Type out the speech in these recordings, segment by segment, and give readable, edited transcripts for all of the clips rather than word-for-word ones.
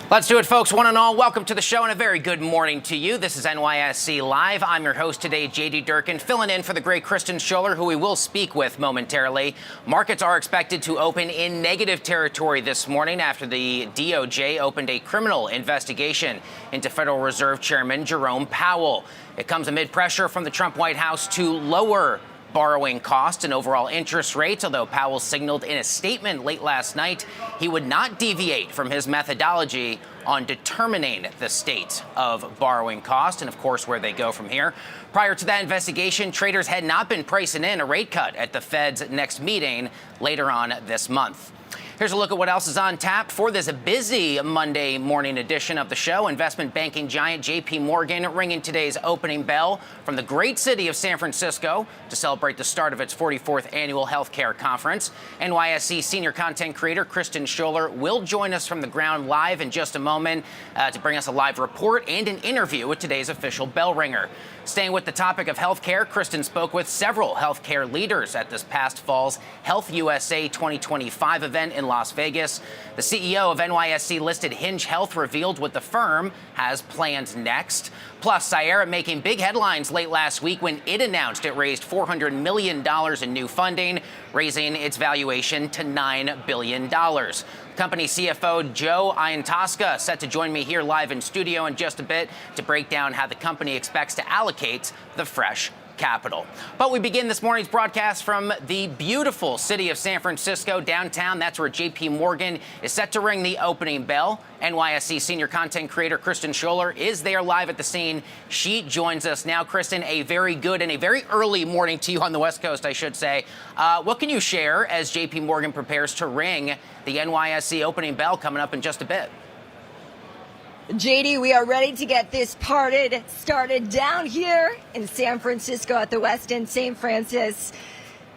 Let's do it, folks. One and all, welcome to the show and a very good morning to you. This is NYSE Live. I'm your host today, JD Durkin, filling in for the great Kristen Scholler, who we will speak with momentarily. Markets are expected to open in negative territory this morning after the DOJ opened a criminal investigation into Federal Reserve Chairman Jerome Powell. It comes amid pressure from the Trump White House to lower borrowing costs and overall interest rates, although Powell signaled in a statement late last night he would not deviate from his methodology on determining the state of borrowing costs and, of course, where they go from here. Prior to that investigation, traders had not been pricing in a rate cut at the Fed's next meeting later on this month. Here's a look at what else is on tap for this busy Monday morning edition of the show. Investment banking giant J.P. Morgan ringing today's opening bell from the great city of San Francisco to celebrate the start of its 44th annual healthcare conference. NYSE senior content creator Kristen Scholler will join us from the ground live in just a moment to bring us a live report and an interview with today's official bell ringer. Staying with the topic of healthcare, Kristen spoke with several healthcare leaders at this past fall's Health USA 2025 event in Las Vegas. The CEO of NYSE listed Hinge Health revealed what the firm has planned next. Plus, Sierra making big headlines late last week when it announced it raised $400 million in new funding, raising its valuation to $9 billion. Company CFO Joe Iantosca set to join me here live in studio in just a bit to break down how the company expects to allocate the fresh capital. But we begin this morning's broadcast from the beautiful city of San Francisco, downtown. That's where J.P. Morgan is set to ring the opening bell. NYSE senior content creator Kristen Scholler is there live at the scene. She joins us now. Kristen, a very good and a very early morning to you on the West Coast, I should say. What can you share as J.P. Morgan prepares to ring the NYSE opening bell coming up in just a bit? JD, we are ready to get this party started down here in San Francisco at the West End, St. Francis.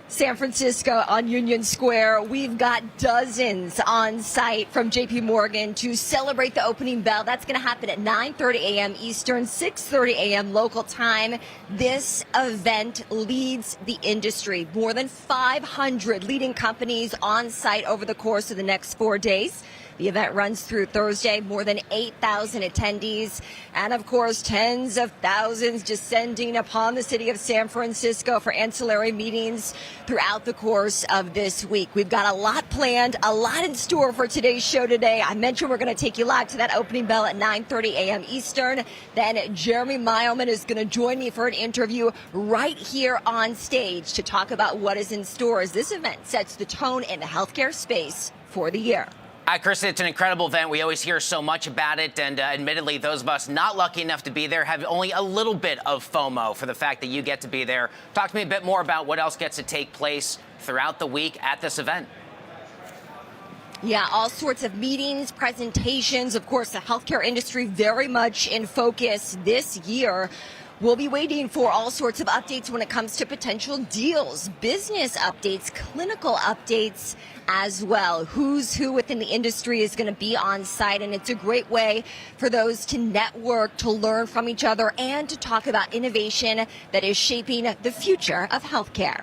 San Francisco on Union Square. We've got dozens on site from J.P. Morgan to celebrate the opening bell. That's going to happen at 9:30 a.m. Eastern, 6:30 a.m. local time. This event leads the industry. More than 500 leading companies on site over the course of the next 4 days. The event runs through Thursday, more than 8,000 attendees, and of course, tens of thousands descending upon the city of San Francisco for ancillary meetings throughout the course of this week. We've got a lot planned, a lot in store for today's show today. I mentioned we're going to take you live to that opening bell at 9:30 a.m. Eastern. Then Jeremy Meilman is going to join me for an interview right here on stage to talk about what is in store as this event sets the tone in the healthcare space for the year. Kristen, it's an incredible event. We always hear so much about it. And admittedly, those of us not lucky enough to be there have only a little bit of FOMO for the fact that you get to be there. Talk to me a bit more about what else gets to take place throughout the week at this event. Yeah, all sorts of meetings, presentations. Of course, the healthcare industry very much in focus this year. We'll be waiting for all sorts of updates when it comes to potential deals, business updates, clinical updates as well. Who's who within the industry is going to be on site, and it's a great way for those to network, to learn from each other, and to talk about innovation that is shaping the future of healthcare.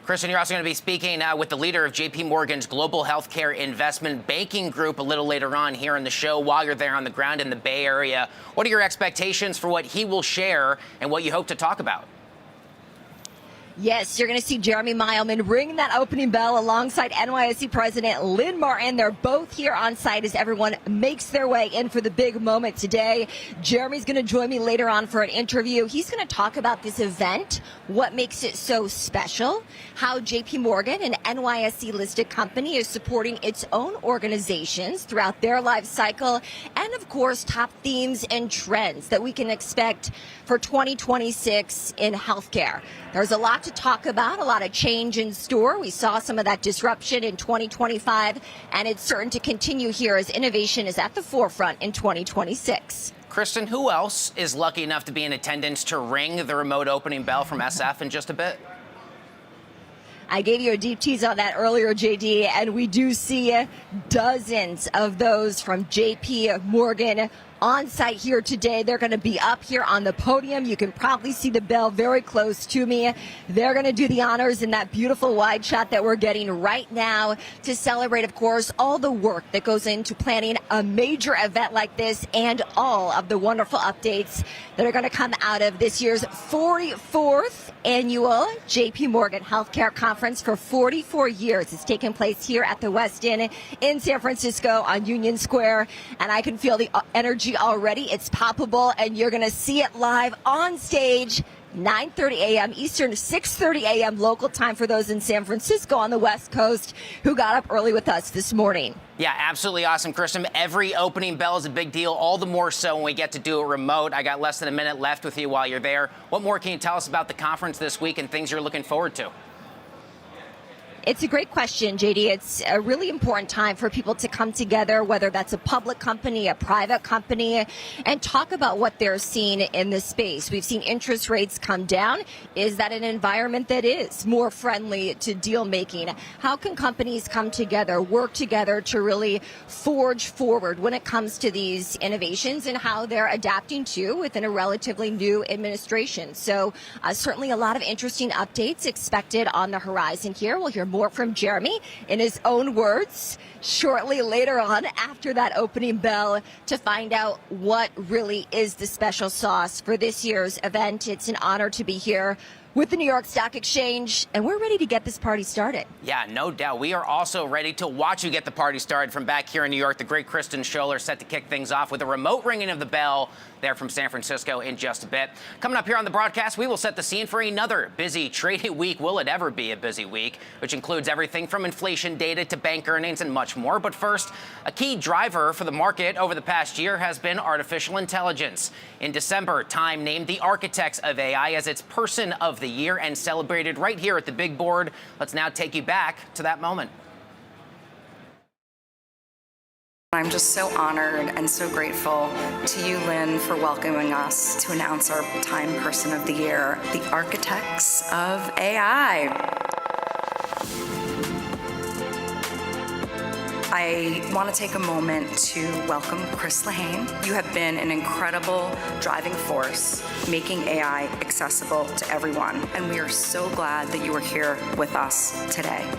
Kristen, you're also going to be speaking with the leader of J.P. Morgan's Global Healthcare Investment Banking Group a little later on here in the show while you're there on the ground in the Bay Area. What are your expectations for what he will share and what you hope to talk about? Yes, you're going to see Jeremy Meilman ring that opening bell alongside NYSE President Lynn Martin. They're both here on site as everyone makes their way in for the big moment today. Jeremy's going to join me later on for an interview. He's going to talk about this event, what makes it so special, how J.P. Morgan, an NYSE-listed company, is supporting its own organizations throughout their life cycle, and, of course, top themes and trends that we can expect for 2026 in healthcare. There's a lot to talk about, a lot of change in store. We saw some of that disruption in 2025, and it's certain to continue here as innovation is at the forefront in 2026. Kristen, who else is lucky enough to be in attendance to ring the remote opening bell from SF in just a bit? I gave you a deep tease on that earlier, JD, and we do see dozens of those from J.P. Morgan on site here today. They're going to be up here on the podium. You can probably see the bell very close to me. They're going to do the honors in that beautiful wide shot that we're getting right now to celebrate, of course, all the work that goes into planning a major event like this and all of the wonderful updates that are going to come out of this year's 44th annual JP Morgan Healthcare Conference. For 44 years. It's taken place here at the Westin in San Francisco on Union Square, and I can feel the energy already. It's palpable, and you're going to see it live on stage. 9:30 a.m. Eastern, 6:30 a.m. local time for those in San Francisco on the West Coast who got up early with us this morning. Yeah, absolutely awesome, Kristen. Every opening bell is a big deal, all the more so when we get to do it remote. I got less than a minute left with you while you're there. What more can you tell us about the conference this week and things you're looking forward to? It's a great question, JD. It's a really important time for people to come together, whether that's a public company, a private company, and talk about what they're seeing in this space. We've seen interest rates come down. Is that an environment that is more friendly to deal making? How can companies come together, work together to really forge forward when it comes to these innovations and how they're adapting to within a relatively new administration? So certainly a lot of interesting updates expected on the horizon here. We'll hear more from Jeremy in his own words shortly later on after that opening bell to find out what really is the special sauce for this year's event. It's an honor to be here with the New York Stock Exchange, and we're ready to get this party started. Yeah, no doubt. We are also ready to watch you get the party started from back here in New York. The great Kristen Scholler set to kick things off with a remote ringing of the bell there from San Francisco in just a bit. Coming up here on the broadcast, we will set the scene for another busy trading week. Will it ever be a busy week? Which includes everything from inflation data to bank earnings and much more. But first, a key driver for the market over the past year has been artificial intelligence. In December, Time named the architects of AI as its person of the year and celebrated right here at the big board. Let's now take you back to that moment. I'm just so honored and so grateful to you, Lynn, for welcoming us to announce our Time Person of the Year, the architects of AI. I want to take a moment to welcome Chris Lehane. You have been an incredible driving force, making AI accessible to everyone, and we are so glad that you are here with us today.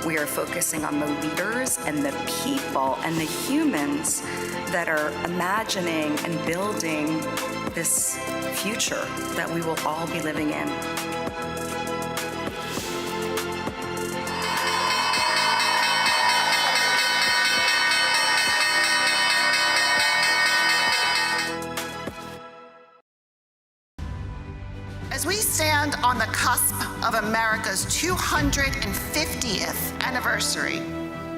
We are focusing on the leaders and the people and the humans that are imagining and building this future that we will all be living in. As we stand on the cusp of America's 250th anniversary,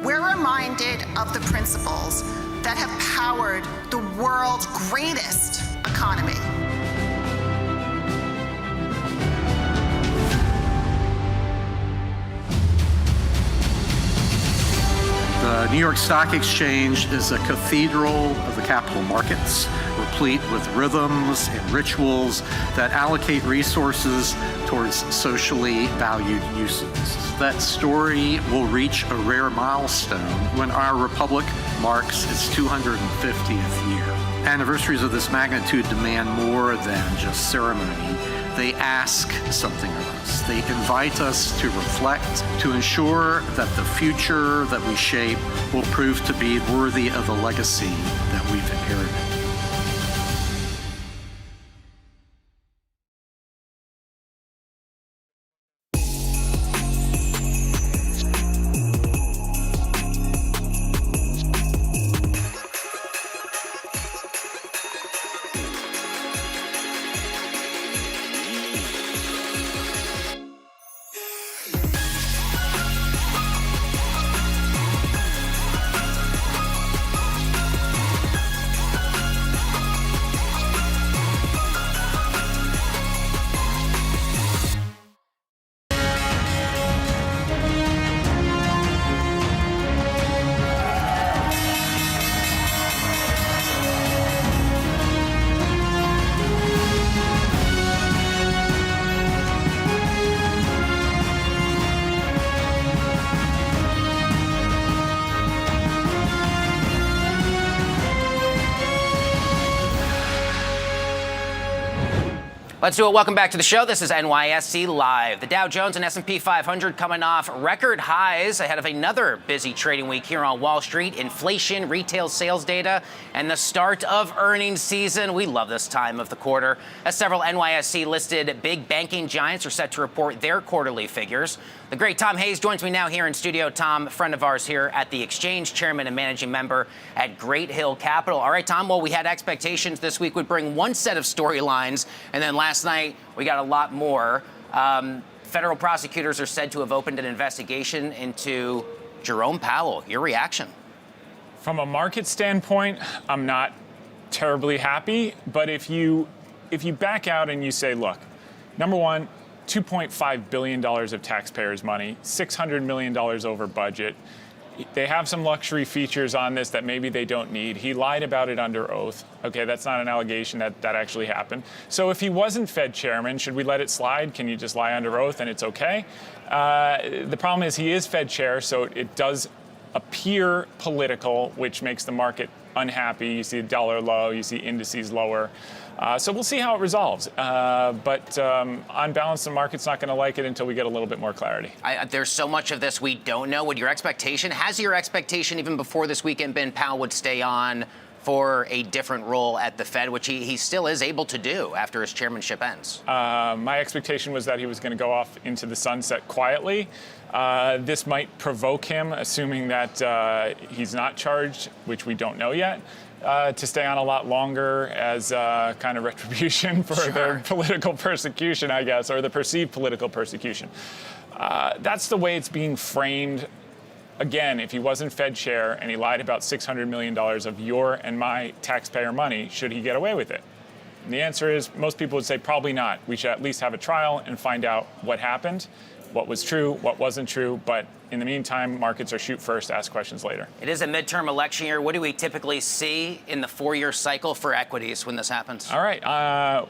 we're reminded of the principles that have powered the world's greatest economy. The New York Stock Exchange is a cathedral of the capital markets, replete with rhythms and rituals that allocate resources towards socially valued uses. That story will reach a rare milestone when our republic marks its 250th year. Anniversaries of this magnitude demand more than just ceremony. They ask something of us. They invite us to reflect, to ensure that the future that we shape will prove to be worthy of the legacy that we've inherited. Let's do it. Welcome back to the show. This is NYSE Live. The Dow Jones and S&P 500 coming off record highs ahead of another busy trading week here on Wall Street. Inflation, retail sales data, and the start of earnings season. We love this time of the quarter, as several NYSE-listed big banking giants are set to report their quarterly figures. The great Tom Hayes joins me now here in studio. Tom, a friend of ours here at the Exchange, chairman and managing member at Great Hill Capital. All right, Tom, well, we had expectations this week would bring one set of storylines, and then last night we got a lot more. Federal prosecutors are said to have opened an investigation into Jerome Powell. Your reaction? From a market standpoint, I'm not terribly happy, but if you back out and you say, look, number one, $2.5 billion of taxpayers' money, $600 million over budget. They have some luxury features on this that maybe they don't need. He lied about it under oath. Okay, that's not an allegation that actually happened. So if he wasn't Fed chairman, should we let it slide? Can you just lie under oath and it's okay? The problem is he is Fed chair, so it does appear political, which makes the market unhappy. You see the dollar low, you see indices lower. So we'll see how it resolves. But on balance, the market's not going to like it until we get a little bit more clarity. There's so much of this we don't know. Has your expectation even before this weekend been Powell would stay on for a different role at the Fed, which he still is able to do after his chairmanship ends? My expectation was that he was going to go off into the sunset quietly. This might provoke him, assuming that he's not charged, which we don't know yet, to stay on a lot longer as kind of retribution for their political persecution, I guess, or the perceived political persecution. That's the way it's being framed. Again, if he wasn't Fed chair and he lied about $600 million of your and my taxpayer money, should he get away with it? And the answer is most people would say probably not. We should at least have a trial and find out what happened, what was true, what wasn't true. But in the meantime, markets are shoot first, ask questions later. It is a midterm election year. What do we typically see in the 4-year cycle for equities when this happens? All right.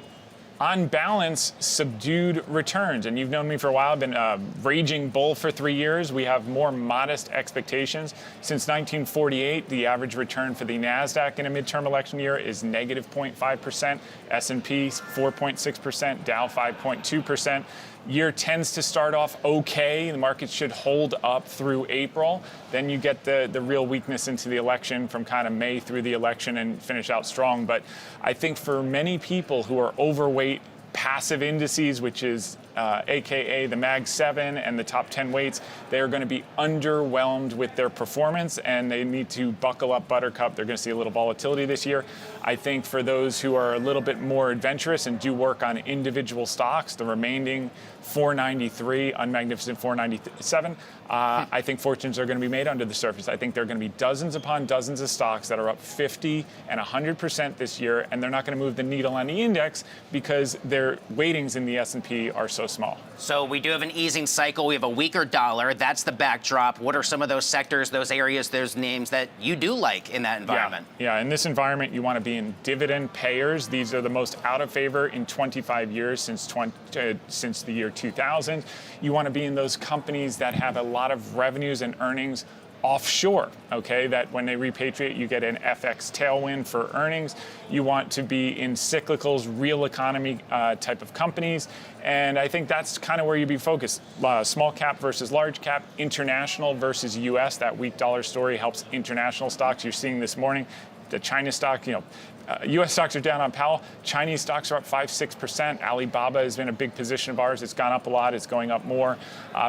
On balance, subdued returns. And you've known me for a while. I've been a raging bull for 3 years. We have more modest expectations. Since 1948, the average return for the NASDAQ in a midterm election year is negative 0.5%, S&P 4.6%, Dow 5.2%. Year tends to start off okay. The market should hold up through April. Then you get the real weakness into the election from kind of May through the election and finish out strong. But I think for many people who are overweight passive indices, which is AKA the Mag 7 and the top 10 weights, they are going to be underwhelmed with their performance and they need to buckle up buttercup. They're going to see a little volatility this year. I think for those who are a little bit more adventurous and do work on individual stocks, the remaining 493, unmagnificent 497, I think fortunes are going to be made under the surface. I think there are going to be dozens upon dozens of stocks that are up 50 and 100% this year, and they're not going to move the needle on the index because their weightings in the S&P are so small. So we do have an easing cycle. We have a weaker dollar. That's the backdrop. What are some of those sectors, those areas, those names that you do like in that environment? Yeah, in this environment, you want to be in dividend payers. These are the most out of favor in 25 years since the year 2000. You want to be in those companies that have a lot of revenues and earnings offshore, okay, that when they repatriate, you get an FX tailwind for earnings. You want to be in cyclicals, real economy type of companies. And I think that's kind of where you'd be focused. Small cap versus large cap, international versus US. That weak dollar story helps international stocks. You're seeing this morning, the China stock, U.S. stocks are down on Powell. Chinese stocks are up 5-6%. Alibaba has been a big position of ours. It's gone up a lot. It's going up more.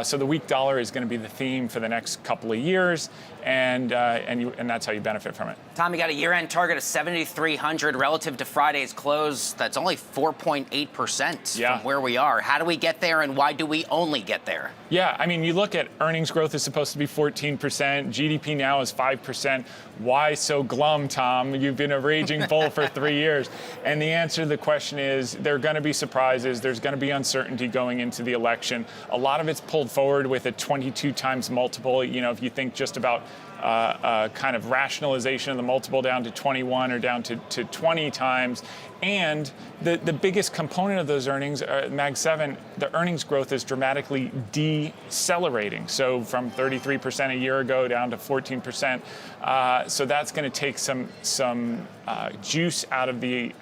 So the weak dollar is going to be the theme for the next couple of years, and that's how you benefit from it. Tom, you got a year-end target of 7,300 relative to Friday's close. That's only 4.8% from where we are. How do we get there, and why do we only get there? Yeah, I mean, you look at earnings growth is supposed to be 14%. GDP now is 5%. Why so glum, Tom? You've been a raging bull for 3 years. And the answer to the question is there are going to be surprises. There's going to be uncertainty going into the election. A lot of it's pulled forward with a 22 times multiple. If you think just about kind of rationalization of the multiple down to 21 or down to 20 times. And the biggest component of those earnings, Mag 7, the earnings growth is dramatically decelerating. So from 33% a year ago down to 14%. So that's going to take some juice out of the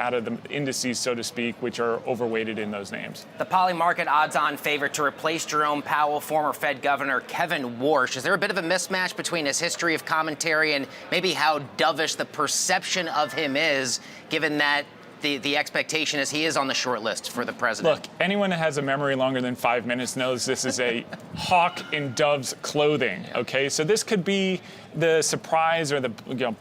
indices, so to speak, which are overweighted in those names. The Poly Market odds-on favorite to replace Jerome Powell, former Fed Governor Kevin Warsh. Is there a bit of a mismatch between his history of commentary and maybe how dovish the perception of him is, given that the expectation is he is on the short list for the president? Look, anyone that has a memory longer than 5 minutes knows this is a hawk in dove's clothing, okay? So this could be the surprise or the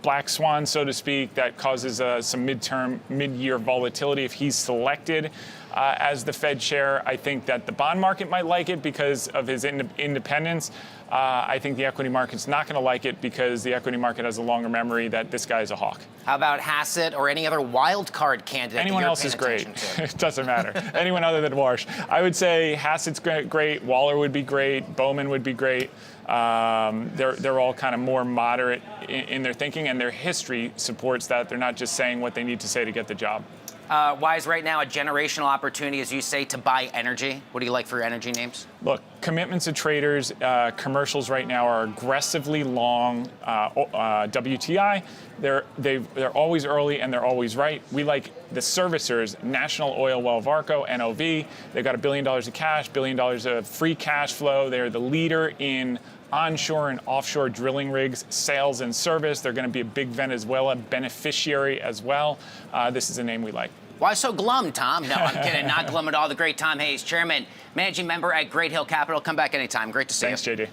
black swan, so to speak, that causes some mid-year volatility if he's selected as the Fed chair. I think that the bond market might like it because of his independence. I think the equity market's not going to like it because the equity market has a longer memory that this guy is a hawk. How about Hassett or any other wild card candidate? Anyone else is great. It doesn't matter. Anyone other than Warsh. I would say Hassett's great. Waller would be great. Bowman would be great. They're all kind of more moderate in their thinking, and their history supports that. They're not just saying what they need to say to get the job. Why is right now a generational opportunity, as you say, to buy energy? What do you like for energy names? Look, commitments of traders, commercials right now are aggressively long WTI. They're always early and they're always right. We like the servicers, National Oil, Welvarco, NOV. They've got $1 billion of cash, $1 billion of free cash flow. They're the leader in onshore and offshore drilling rigs, sales and service. They're going to be a big Venezuela beneficiary as well. This is a name we like. Why so glum, Tom? No, I'm kidding. Not glum at all. The great Tom Hayes, chairman, managing member at Great Hill Capital. Come back anytime. Great to see you. Thanks, JD.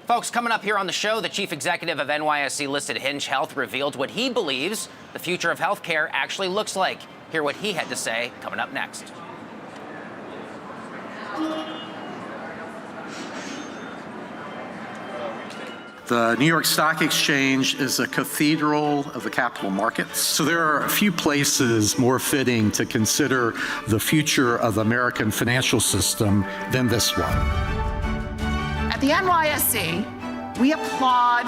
Folks, coming up here on the show, the chief executive of NYSE-listed Hinge Health revealed what he believes the future of healthcare actually looks like. Hear what he had to say coming up next. The New York Stock Exchange is a cathedral of the capital markets. So there are a few places more fitting to consider the future of the American financial system than this one. At the NYSE, we applaud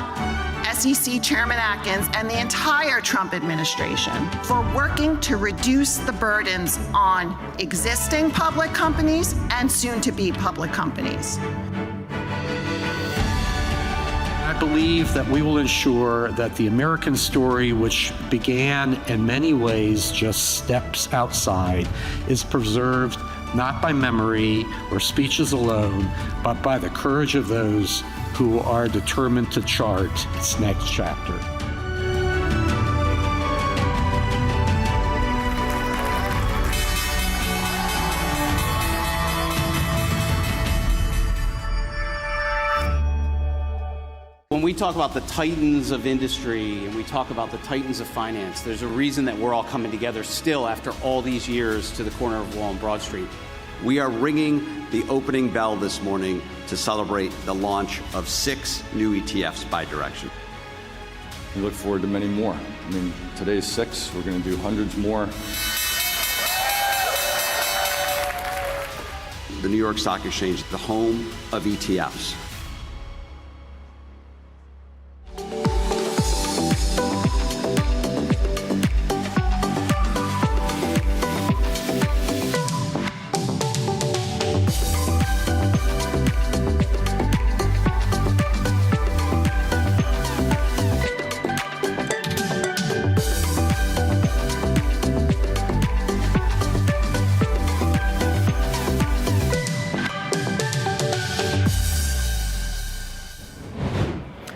SEC Chairman Atkins and the entire Trump administration for working to reduce the burdens on existing public companies and soon-to-be public companies. I believe that we will ensure that the American story, which began in many ways just steps outside, is preserved not by memory or speeches alone, but by the courage of those who are determined to chart its next chapter. When we talk about the titans of industry and we talk about the titans of finance, there's a reason that we're all coming together still after all these years to the corner of Wall and Broad Street. We are ringing the opening bell this morning to celebrate the launch of 6 new ETFs by direction. We look forward to many more. I mean, today's 6, we're going to do hundreds more. The New York Stock Exchange, the home of ETFs.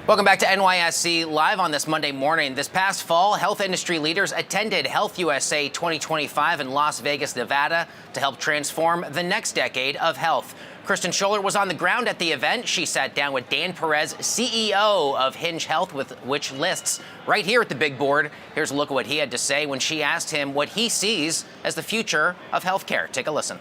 Welcome back to NYSE Live on this Monday morning. This past fall, health industry leaders attended Health USA 2025 in Las Vegas, Nevada, to help transform the next decade of health. Kristen Scholler was on the ground at the event. She sat down with Dan Perez, CEO of Hinge Health, which lists right here at the big board. Here's a look at what he had to say when she asked him what he sees as the future of healthcare. Take a listen.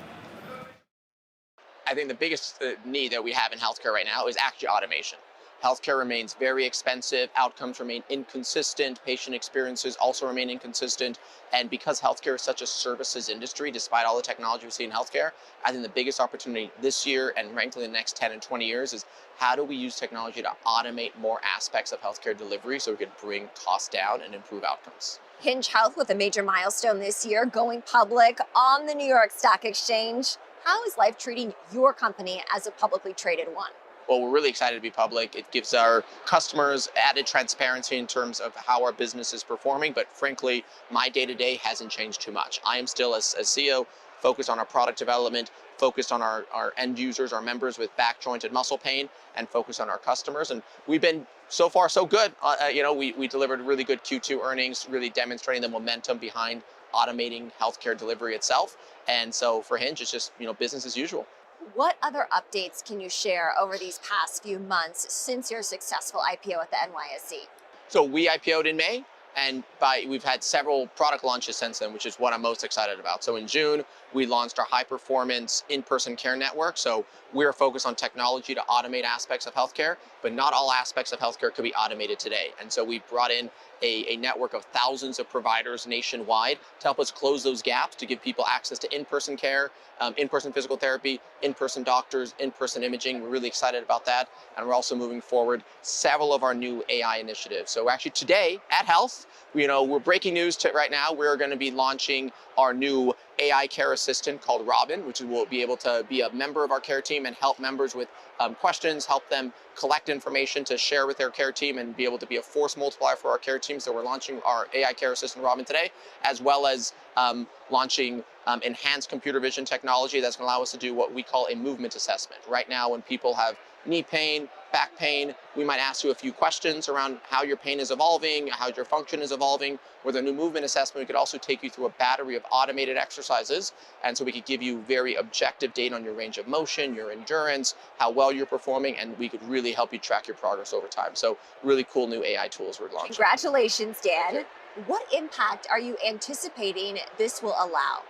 I think the biggest need that we have in healthcare right now is actually automation. Healthcare remains very expensive, outcomes remain inconsistent, patient experiences also remain inconsistent. And because healthcare is such a services industry, despite all the technology we see in healthcare, I think the biggest opportunity this year and frankly the next 10 and 20 years is how do we use technology to automate more aspects of healthcare delivery so we could bring costs down and improve outcomes. Hinge Health with a major milestone this year, going public on the New York Stock Exchange. How is life treating your company as a publicly traded one? Well, we're really excited to be public. It gives our customers added transparency in terms of how our business is performing, but frankly, my day-to-day hasn't changed too much. I am still, as CEO, focused on our product development, focused on our end users, our members with back, joint, and muscle pain, and focused on our customers. And we've been so far so good. We delivered really good Q2 earnings, really demonstrating the momentum behind automating healthcare delivery itself. And so for Hinge, it's just business as usual. What other updates can you share over these past few months since your successful IPO at the NYSE? So we IPO'd in May, and we've had several product launches since then, which is what I'm most excited about. So in June, we launched our high-performance in-person care network. So we're focused on technology to automate aspects of healthcare, but not all aspects of healthcare could be automated today. And so we brought in a network of thousands of providers nationwide to help us close those gaps, to give people access to in-person care, in-person physical therapy, in-person doctors, in-person imaging. We're really excited about that. And we're also moving forward several of our new AI initiatives. So actually today at Health, we're breaking news right now. We're going to be launching our new AI care assistant called Robin, which will be able to be a member of our care team and help members with questions, help them collect information to share with their care team and be able to be a force multiplier for our care team. So we're launching our AI care assistant Robin today, as well as launching enhanced computer vision technology that's going to allow us to do what we call a movement assessment. Right now, when people have knee pain, back pain, we might ask you a few questions around how your pain is evolving, how your function is evolving. With a new movement assessment, we could also take you through a battery of automated exercises. And so we could give you very objective data on your range of motion, your endurance, how well you're performing, and we could really help you track your progress over time. So really cool new AI tools we're launching. Congratulations, Dan. What impact are you anticipating this will allow?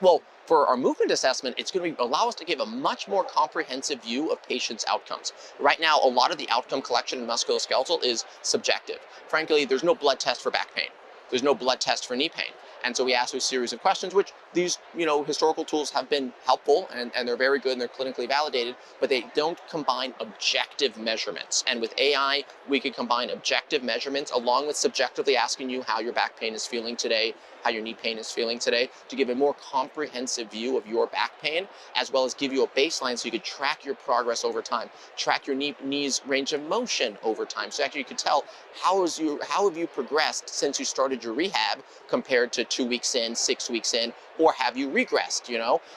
Well, for our movement assessment, it's going to allow us to give a much more comprehensive view of patients' outcomes. Right now, a lot of the outcome collection in musculoskeletal is subjective. Frankly, there's no blood test for back pain. There's no blood test for knee pain. And so we ask you a series of questions, which these historical tools have been helpful and they're very good and they're clinically validated, but they don't combine objective measurements. And with AI, we can combine objective measurements along with subjectively asking you how your back pain is feeling today, how your knee pain is feeling today, to give a more comprehensive view of your back pain, as well as give you a baseline so you could track your progress over time, track your knee's range of motion over time. So actually you could tell how have you progressed since you started your rehab compared to 2 weeks in, 6 weeks in, or have you regressed,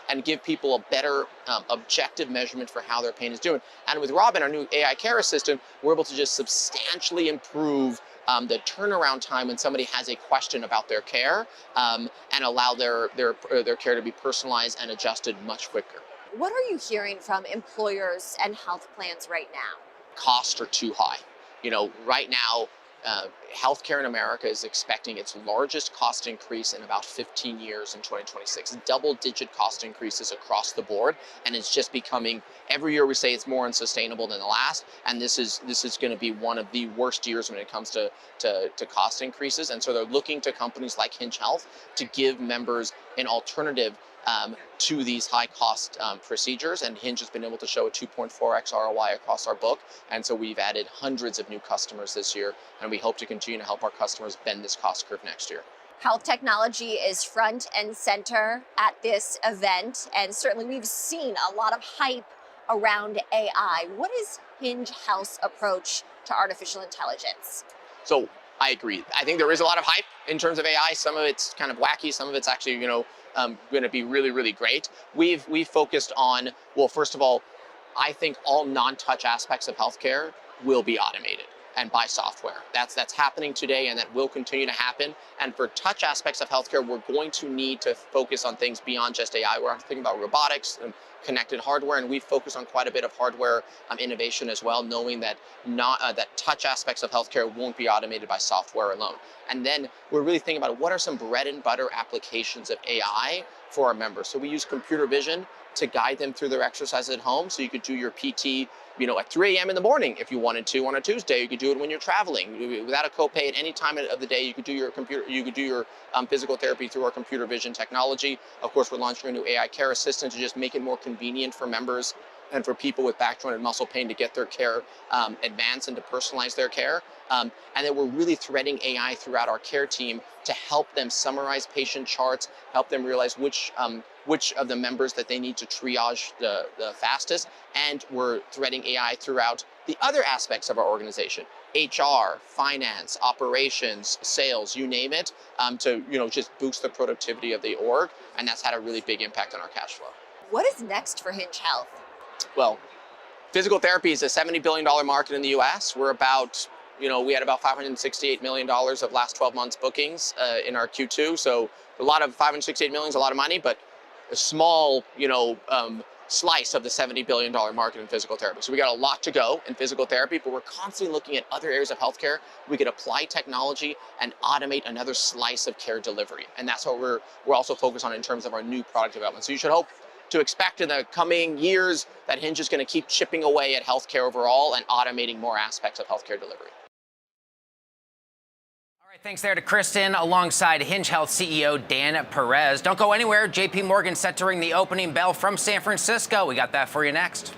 and give people a better objective measurement for how their pain is doing. And with Robin, our new AI care assistant, we're able to just substantially improve the turnaround time when somebody has a question about their care and allow their care to be personalized and adjusted much quicker. What are you hearing from employers and health plans right now? Costs are too high. Right now, healthcare in America is expecting its largest cost increase in about 15 years in 2026. Double-digit cost increases across the board, and it's just becoming, every year we say it's more unsustainable than the last, and this is going to be one of the worst years when it comes to cost increases. And so they're looking to companies like Hinge Health to give members an alternative to these high-cost procedures, and Hinge has been able to show a 2.4x ROI across our book, and so we've added hundreds of new customers this year, and we hope to continue to help our customers bend this cost curve next year. Health technology is front and center at this event, and certainly we've seen a lot of hype around AI. What is Hinge Health's approach to artificial intelligence? So I agree. I think there is a lot of hype in terms of AI. Some of it's kind of wacky. Some of it's actually, going to be really, really great. We've focused on, well, first of all, I think all non-touch aspects of healthcare will be automated and by software. That's happening today, and that will continue to happen. And for touch aspects of healthcare, we're going to need to focus on things beyond just AI. We're thinking about robotics and connected hardware, and we focus on quite a bit of hardware innovation as well, knowing that that touch aspects of healthcare won't be automated by software alone. And then we're really thinking about what are some bread and butter applications of AI for our members. So we use computer vision to guide them through their exercises at home. So you could do your PT, at 3 a.m. in the morning if you wanted to on a Tuesday. You could do it when you're traveling without a copay at any time of the day. You could do your physical therapy through our computer vision technology. Of course, we're launching a new AI care assistant to just make it more convenient for members and for people with back, joint, and muscle pain to get their care advanced and to personalize their care. And then we're really threading AI throughout our care team to help them summarize patient charts, help them realize which of the members that they need to triage the fastest. And we're threading AI throughout the other aspects of our organization, HR, finance, operations, sales, you name it, to just boost the productivity of the org. And that's had a really big impact on our cash flow. What is next for Hinge Health? Well, physical therapy is a $70 billion market in the US. We're about, we had about $568 million of last 12 months bookings in our Q2. So a lot of $568 million is a lot of money, but a small, slice of the $70 billion market in physical therapy. So we got a lot to go in physical therapy, but we're constantly looking at other areas of healthcare. We could apply technology and automate another slice of care delivery. And that's what we're also focused on in terms of our new product development. So you should hope to expect in the coming years that Hinge is going to keep chipping away at healthcare overall and automating more aspects of healthcare delivery. All right, thanks there to Kristen alongside Hinge Health CEO Dan Perez. Don't go anywhere. JP Morgan set to ring the opening bell from San Francisco. We got that for you next.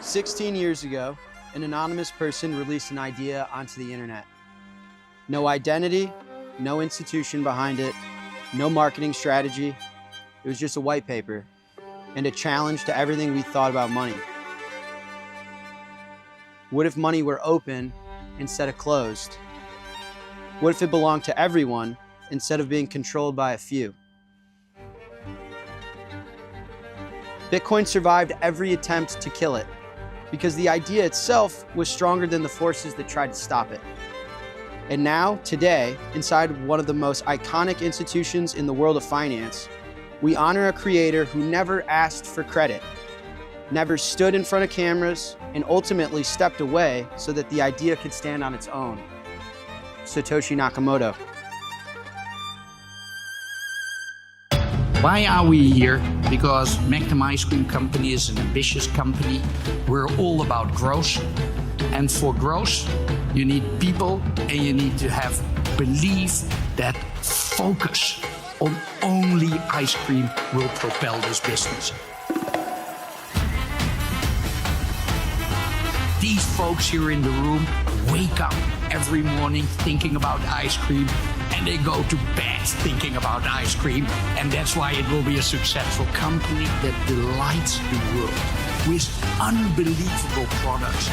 "16 years ago, an anonymous person released an idea onto the internet. No identity, no institution behind it, no marketing strategy. It was just a white paper and a challenge to everything we thought about money. What if money were open instead of closed? What if it belonged to everyone instead of being controlled by a few? Bitcoin survived every attempt to kill it, because the idea itself was stronger than the forces that tried to stop it. And now, today, inside one of the most iconic institutions in the world of finance, we honor a creator who never asked for credit, never stood in front of cameras, and ultimately stepped away so that the idea could stand on its own. Satoshi Nakamoto." Why are we here? Because Magnum Ice Cream Company is an ambitious company. We're all about growth. And for growth, you need people and you need to have belief that focus on only ice cream will propel this business. These folks here in the room wake up every morning thinking about ice cream, and they go to bed thinking about ice cream. And that's why it will be a successful company that delights the world with unbelievable products.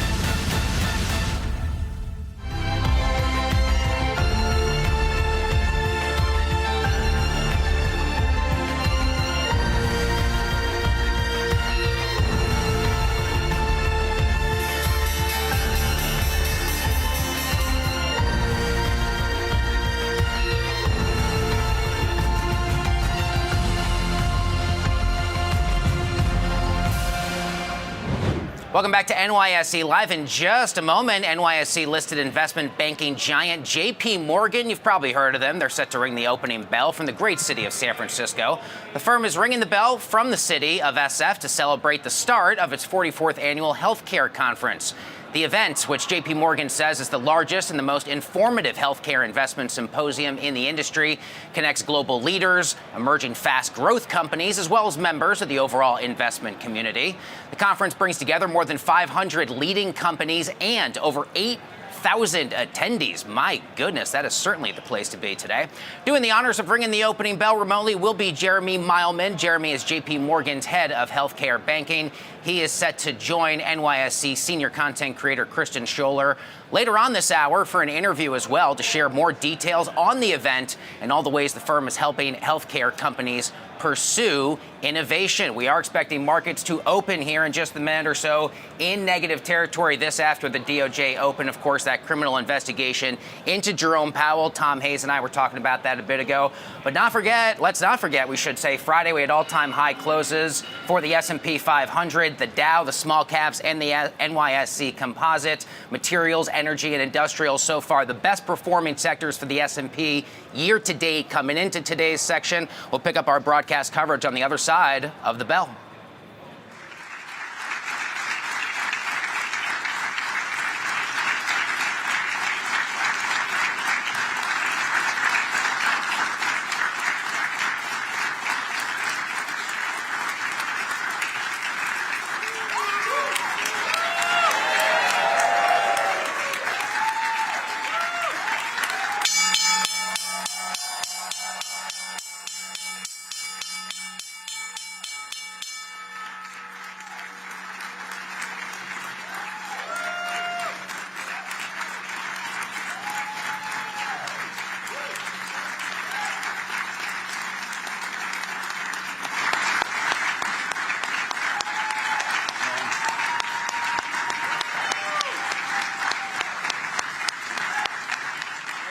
Welcome back to NYSE Live. In just a moment, NYSE listed investment banking giant JP Morgan. You've probably heard of them. They're set to ring the opening bell from the great city of San Francisco. The firm is ringing the bell from the city of SF to celebrate the start of its 44th annual healthcare conference. The event, which JP Morgan says is the largest and the most informative healthcare investment symposium in the industry, connects global leaders, emerging fast growth companies, as well as members of the overall investment community. The conference brings together more than 500 leading companies and over 8,000 attendees. My goodness, that is certainly the place to be today. Doing the honors of ringing the opening bell remotely will be Jeremy Meilman. Jeremy is JP Morgan's head of healthcare banking. He is set to join NYSE senior content creator Kristen Scholler later on this hour for an interview as well to share more details on the event and all the ways the firm is helping healthcare companies pursue innovation. We are expecting markets to open here in just a minute or so in negative territory this after the DOJ open, of course, that criminal investigation into Jerome Powell. Tom Hayes and I were talking about that a bit ago. But let's not forget, we should say, Friday we had all-time high closes for the S&P 500, the Dow, the small caps, and the NYSE composite. Materials, energy, and industrial so far the best performing sectors for the S&P year to date. Coming into today's section, we'll pick up our broadcast coverage on the other side of the bell.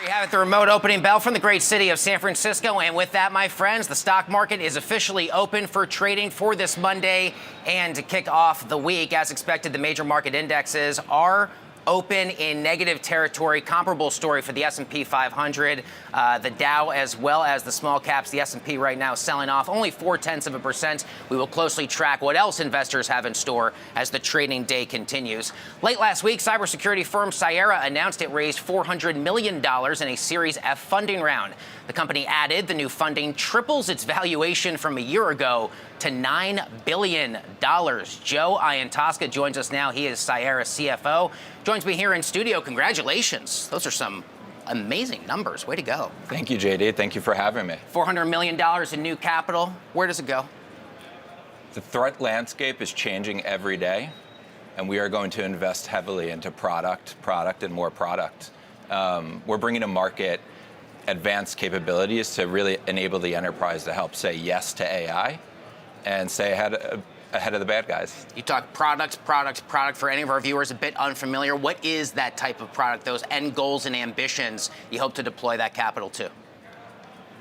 At the remote opening bell from the great city of San Francisco. And with that, my friends, the stock market is officially open for trading for this Monday. And to kick off the week, as expected, the major market indexes are open in negative territory. Comparable story for the S&P 500, the Dow, as well as the small caps. The S&P right now selling off only 0.4%. We will closely track what else investors have in store as the trading day continues. Late last week, cybersecurity firm Cyera announced it raised $400 million in a Series F funding round. The company added the new funding triples its valuation from a year ago to $9 billion. Joe Iantoska joins us now. He is Cyera's CFO. Joins me here in studio. Congratulations. Those are some amazing numbers. Way to go. Thank you, JD. Thank you for having me. $400 million in new capital. Where does it go? The threat landscape is changing every day, and we are going to invest heavily into product, and more product. We're bringing to market advanced capabilities to really enable the enterprise to help say yes to AI and stay ahead of the bad guys. You talk product. For any of our viewers a bit unfamiliar, what is that type of product, those end goals and ambitions you hope to deploy that capital to?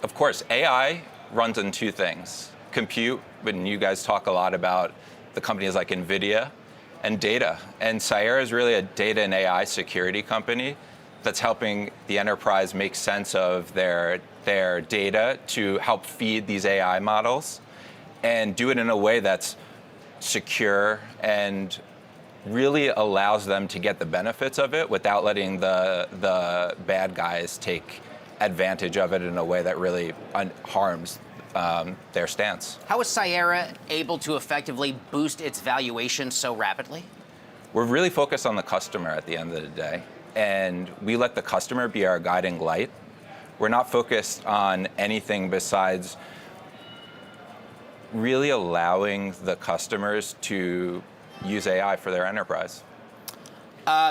Of course, AI runs on two things. Compute, and you guys talk a lot about the companies like NVIDIA, and data. And Cyera is really a data and AI security company that's helping the enterprise make sense of their data to help feed these AI models and do it in a way that's secure and really allows them to get the benefits of it without letting the bad guys take advantage of it in a way that really harms their stance. How is Cyera able to effectively boost its valuation so rapidly? We're really focused on the customer at the end of the day, and we let the customer be our guiding light. We're not focused on anything besides really allowing the customers to use AI for their enterprise.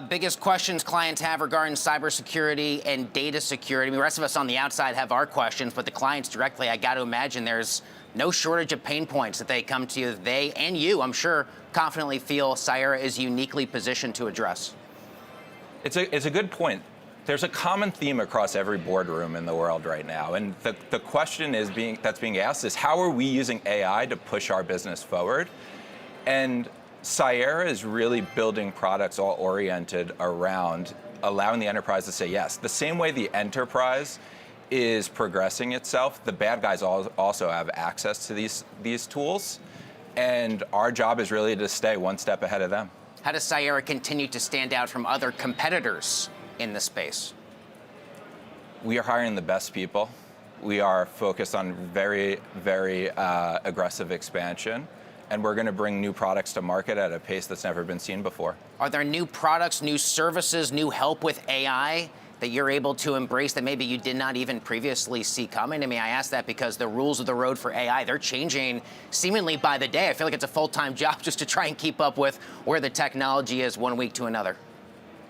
Biggest questions clients have regarding cybersecurity and data security. I mean, the rest of us on the outside have our questions, but the clients directly, I got to imagine there's no shortage of pain points that they come to you. They and you, I'm sure, confidently feel Cyera is uniquely positioned to address. It's a good point. There's a common theme across every boardroom in the world right now, and the question that's being asked is, how are we using AI to push our business forward? And Cyera is really building products all oriented around allowing the enterprise to say yes. The same way the enterprise is progressing itself, the bad guys also have access to these tools, and our job is really to stay one step ahead of them. How does Cyera continue to stand out from other competitors in the space? We are hiring the best people. We are focused on very, very aggressive expansion, and we're going to bring new products to market at a pace that's never been seen before. Are there new products, new services, new help with AI that you're able to embrace that maybe you did not even previously see coming? I mean, I ask that because the rules of the road for AI, they're changing seemingly by the day. I feel like it's a full-time job just to try and keep up with where the technology is one week to another.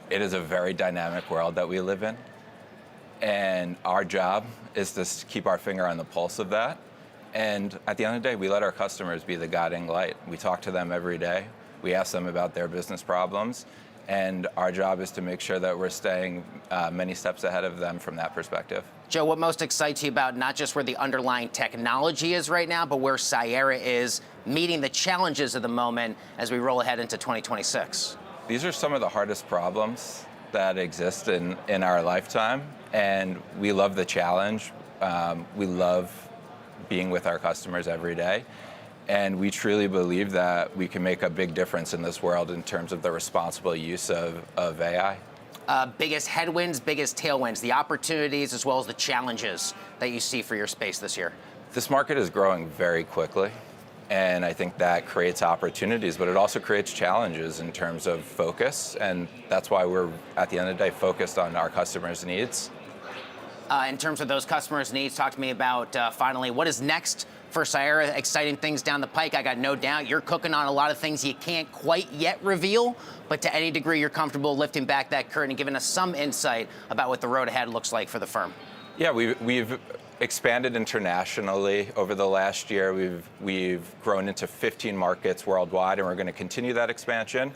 It is a very dynamic world that we live in. And our job is to keep our finger on the pulse of that. And at the end of the day, we let our customers be the guiding light. We talk to them every day. We ask them about their business problems. And our job is to make sure that we're staying many steps ahead of them from that perspective. Joe, what most excites you about not just where the underlying technology is right now, but where Cyera is meeting the challenges of the moment as we roll ahead into 2026? These are some of the hardest problems that exist in our lifetime, and we love the challenge. We love being with our customers every day, and we truly believe that we can make a big difference in this world in terms of the responsible use of AI. Biggest headwinds, biggest tailwinds, the opportunities as well as the challenges that you see for your space this year? This market is growing very quickly, and I think that creates opportunities, but it also creates challenges in terms of focus, and that's why we're, at the end of the day, focused on our customers' needs. In terms of those customers' needs, talk to me about, finally, what is next for Cyera? Exciting things down the pike. I got no doubt you're cooking on a lot of things you can't quite yet reveal, but to any degree you're comfortable lifting back that curtain and giving us some insight about what the road ahead looks like for the firm. Yeah, we've expanded internationally over the last year. We've grown into 15 markets worldwide, and we're going to continue that expansion.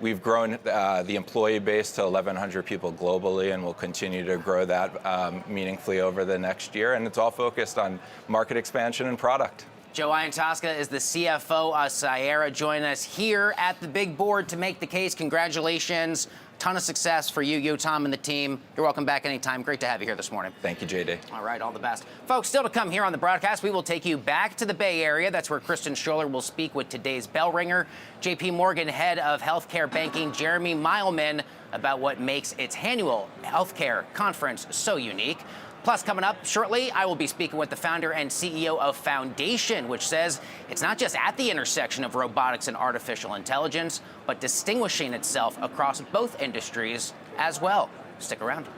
We've grown the employee base to 1,100 people globally, and we'll continue to grow that meaningfully over the next year. And it's all focused on market expansion and product. Joe Iantosca is the CFO of Cyera, joining us here at the big board to make the case. Congratulations. Ton of success for you, Tom, and the team. You're welcome back anytime. Great to have you here this morning. Thank you, JD. All right, all the best. Folks, still to come here on the broadcast, we will take you back to the Bay Area. That's where Kristen Scholler will speak with today's bell ringer, JP Morgan head of healthcare banking, Jeremy Mileman, about what makes its annual healthcare conference so unique. Plus, coming up shortly, I will be speaking with the founder and CEO of Foundation, which says it's not just at the intersection of robotics and artificial intelligence, but distinguishing itself across both industries as well. Stick around.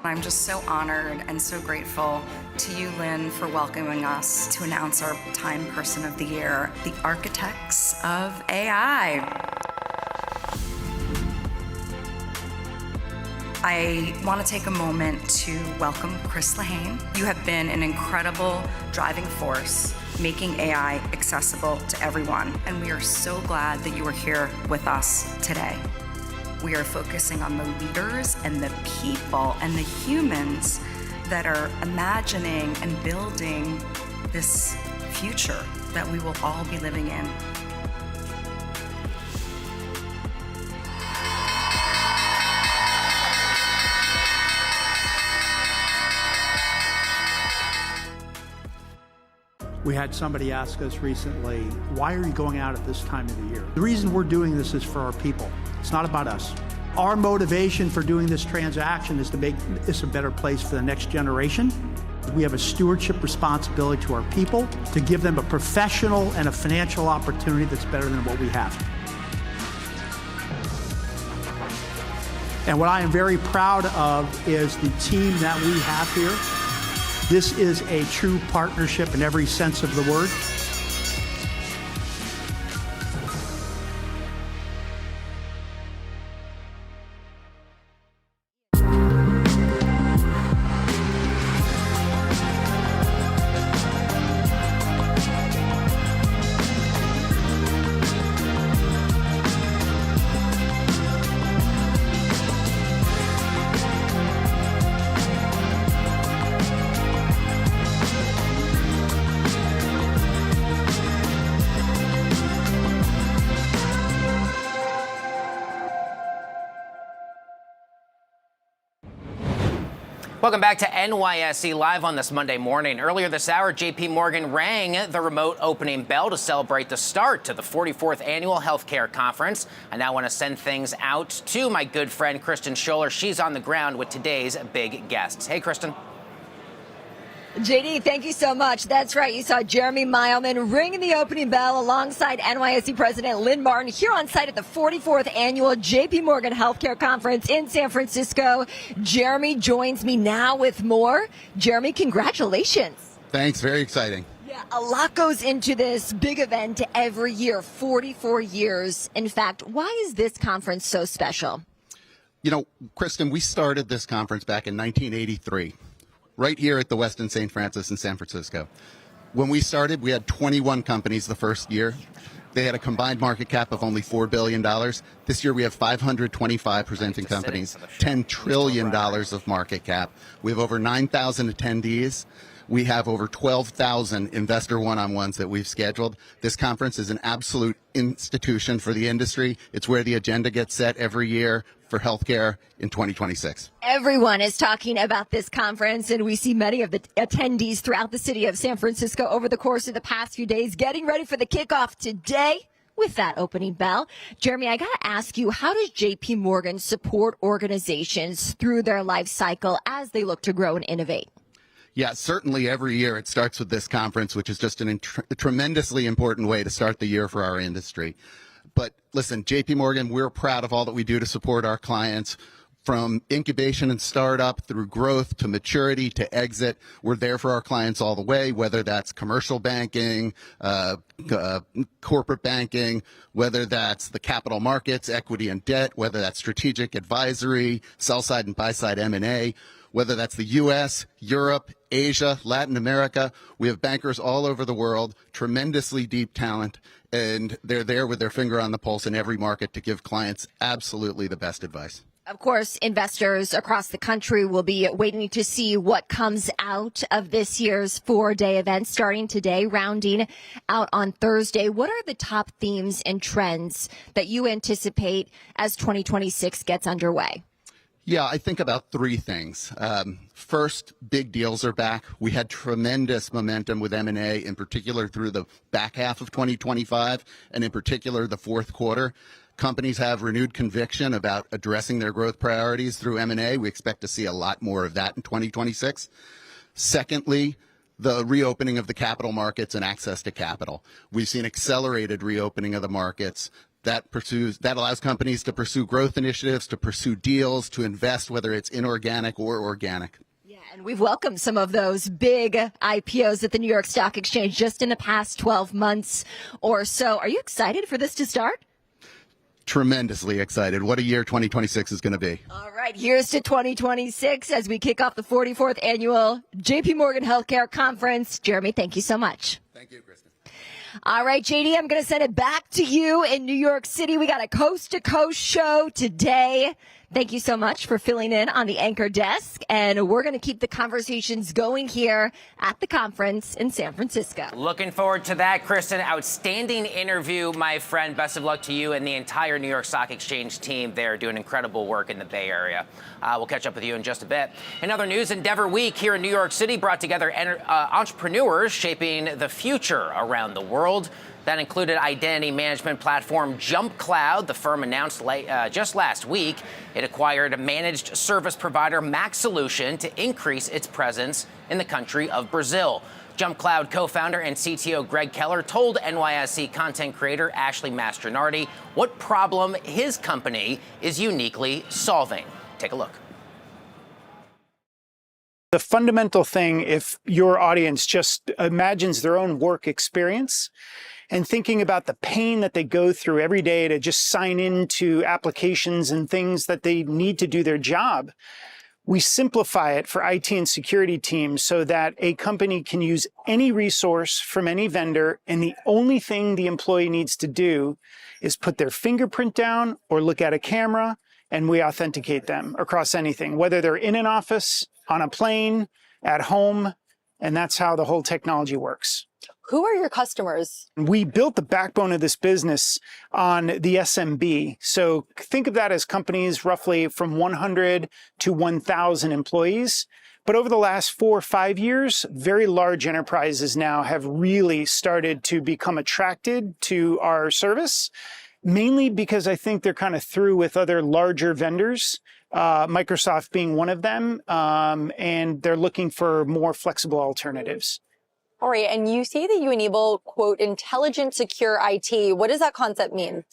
I'm just so honored and so grateful to you, Lynn, for welcoming us to announce our Time Person of the Year, the architects of AI. I want to take a moment to welcome Chris Lehane. You have been an incredible driving force, making AI accessible to everyone, and we are so glad that you are here with us today. We are focusing on the leaders and the people and the humans that are imagining and building this future that we will all be living in. We had somebody ask us recently, why are you going out at this time of the year? The reason we're doing this is for our people. It's not about us. Our motivation for doing this transaction is to make this a better place for the next generation. We have a stewardship responsibility to our people to give them a professional and a financial opportunity that's better than what we have. And what I am very proud of is the team that we have here. This is a true partnership in every sense of the word. Welcome back to NYSE Live on this Monday morning. Earlier this hour, JP Morgan rang the remote opening bell to celebrate the start to the 44th Annual Healthcare Conference. I now want to send things out to my good friend, Kristen Scholler. She's on the ground with today's big guests. Hey, Kristen. JD, thank you so much. That's right. You saw Jeremy Meilman ringing the opening bell alongside NYSE President Lynn Martin here on site at the 44th annual JP Morgan Healthcare Conference in San Francisco. Jeremy joins me now with more. Jeremy, congratulations. Thanks. Very exciting. Yeah, a lot goes into this big event every year, 44 years. In fact, why is this conference so special? You know, Kristen, we started this conference back in 1983. Right here at the Westin St. Francis in San Francisco. When we started, we had 21 companies the first year. They had a combined market cap of only $4 billion. This year we have 525 presenting companies, $10 trillion of market cap. We have over 9,000 attendees. We have over 12,000 investor one-on-ones that we've scheduled. This conference is an absolute institution for the industry. It's where the agenda gets set every year for healthcare in 2026. Everyone is talking about this conference, and we see many of the attendees throughout the city of San Francisco over the course of the past few days getting ready for the kickoff today with that opening bell. Jeremy, I got to ask you, how does JP Morgan support organizations through their life cycle as they look to grow and innovate? Yeah, certainly every year it starts with this conference, which is just a tremendously important way to start the year for our industry. But listen, JP Morgan, we're proud of all that we do to support our clients. From incubation and startup through growth to maturity to exit, we're there for our clients all the way, whether that's commercial banking, corporate banking, whether that's the capital markets, equity and debt, whether that's strategic advisory, sell-side and buy-side M&A, whether that's the U.S., Europe, Asia, Latin America. We have bankers all over the world, tremendously deep talent, and they're there with their finger on the pulse in every market to give clients absolutely the best advice. Of course, investors across the country will be waiting to see what comes out of this year's 4-day event starting today, rounding out on Thursday. What are the top themes and trends that you anticipate as 2026 gets underway? Yeah, I think about three things. First, big deals are back. We had tremendous momentum with M&A, in particular through the back half of 2025, and in particular the fourth quarter. Companies have renewed conviction about addressing their growth priorities through M&A. We expect to see a lot more of that in 2026. Secondly, the reopening of the capital markets and access to capital. We've seen accelerated reopening of the markets. That allows companies to pursue growth initiatives, to pursue deals, to invest, whether it's inorganic or organic. Yeah, and we've welcomed some of those big IPOs at the New York Stock Exchange just in the past 12 months or so. Are you excited for this to start? Tremendously excited. What a year 2026 is going to be. All right, here's to 2026 as we kick off the 44th annual JP Morgan Healthcare Conference. Jeremy, thank you so much. Thank you, Kristen. All right, JD, I'm going to send it back to you in New York City. We got a coast-to-coast show today. Thank you so much for filling in on the anchor desk, and we're going to keep the conversations going here at the conference in San Francisco. Looking forward to that, Kristen. Outstanding interview, my friend. Best of luck to you and the entire New York Stock Exchange team. They're doing incredible work in the Bay Area. We'll catch up with you in just a bit. In other news, Endeavor Week here in New York City brought together entrepreneurs shaping the future around the world. That included identity management platform JumpCloud. The firm announced just last week it acquired a managed service provider Max Solution to increase its presence in the country of Brazil. JumpCloud co-founder and CTO Greg Keller told NYSE content creator Ashley Mastronardi what problem his company is uniquely solving. Take a look. The fundamental thing, if your audience just imagines their own work experience and thinking about the pain that they go through every day to just sign into applications and things that they need to do their job, we simplify it for IT and security teams so that a company can use any resource from any vendor, and the only thing the employee needs to do is put their fingerprint down or look at a camera, and we authenticate them across anything, whether they're in an office, on a plane, at home, and that's how the whole technology works. Who are your customers? We built the backbone of this business on the SMB. So think of that as companies roughly from 100 to 1,000 employees. But over the last 4 or 5 years, very large enterprises now have really started to become attracted to our service, mainly because I think they're kind of through with other larger vendors Microsoft being one of them, and they're looking for more flexible alternatives. All right, and you say that you enable, quote, intelligent, secure IT. What does that concept mean?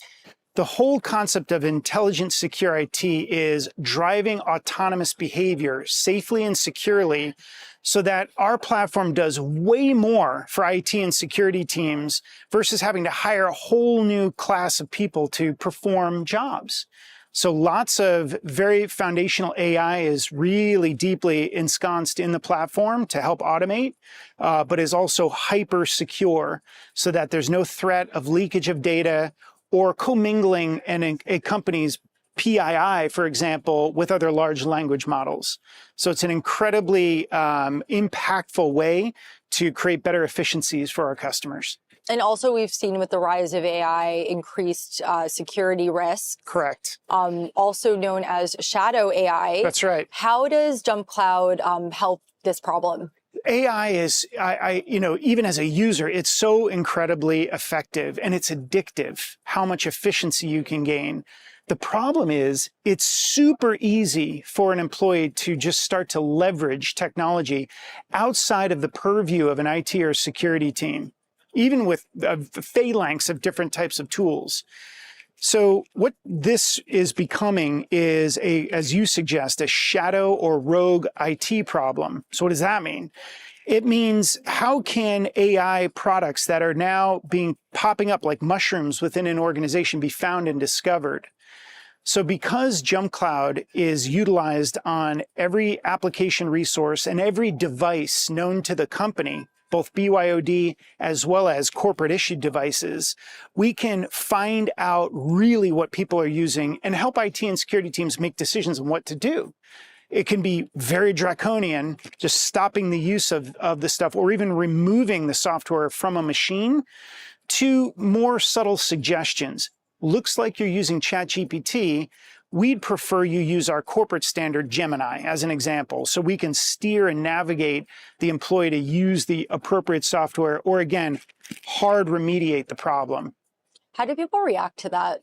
The whole concept of intelligent, secure IT is driving autonomous behavior safely and securely so that our platform does way more for IT and security teams versus having to hire a whole new class of people to perform jobs. So lots of very foundational AI is really deeply ensconced in the platform to help automate, but is also hyper secure so that there's no threat of leakage of data or commingling a company's PII, for example, with other large language models. So it's an incredibly impactful way to create better efficiencies for our customers. And also we've seen with the rise of AI increased security risks. Correct. Also known as shadow AI. That's right. How does Jump Cloud help this problem? AI is, even as a user, it's so incredibly effective and it's addictive how much efficiency you can gain. The problem is it's super easy for an employee to just start to leverage technology outside of the purview of an IT or security team, even with a phalanx of different types of tools. So what this is becoming is as you suggest, a shadow or rogue IT problem. So what does that mean? It means how can AI products that are now popping up like mushrooms within an organization be found and discovered? So because Jump Cloud is utilized on every application resource and every device known to the company, both BYOD as well as corporate issued devices, we can find out really what people are using and help IT and security teams make decisions on what to do. It can be very draconian, just stopping the use of the stuff or even removing the software from a machine, to more subtle suggestions. Looks like you're using ChatGPT. We'd prefer you use our corporate standard Gemini as an example, so we can steer and navigate the employee to use the appropriate software, or again, hard remediate the problem. How do people react to that?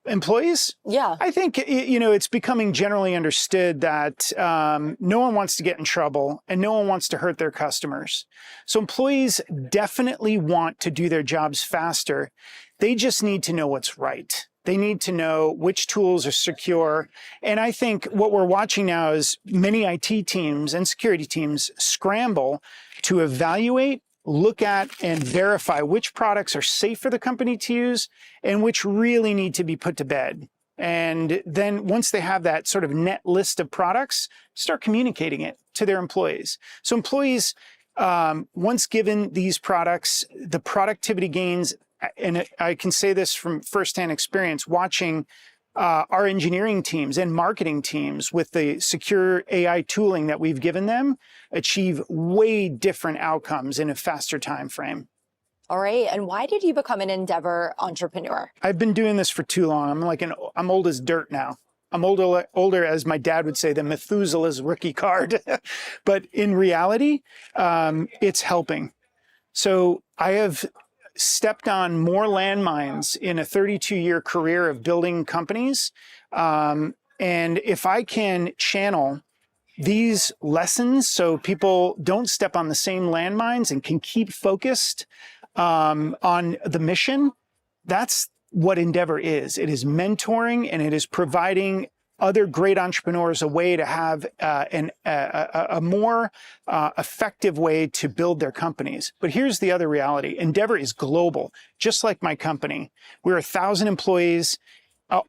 Employees? Yeah. I think, it's becoming generally understood that no one wants to get in trouble and no one wants to hurt their customers. So employees definitely want to do their jobs faster. They just need to know what's right. They need to know which tools are secure. And I think what we're watching now is many IT teams and security teams scramble to evaluate, look at, and verify which products are safe for the company to use and which really need to be put to bed. And then once they have that sort of net list of products, start communicating it to their employees. So employees, once given these products, the productivity gains, and I can say this from firsthand experience, watching our engineering teams and marketing teams with the secure AI tooling that we've given them achieve way different outcomes in a faster time frame. All right. And why did you become an Endeavor entrepreneur? I've been doing this for too long. I'm old as dirt now. I'm older, as my dad would say, than Methuselah's rookie card. But in reality, it's helping. So I have stepped on more landmines in a 32-year career of building companies. And if I can channel these lessons so people don't step on the same landmines and can keep focused on the mission, that's what Endeavor is. It is mentoring and it is providing other great entrepreneurs a way to have a more effective way to build their companies. But here's the other reality. Endeavor is global, just like my company. We're 1,000 employees,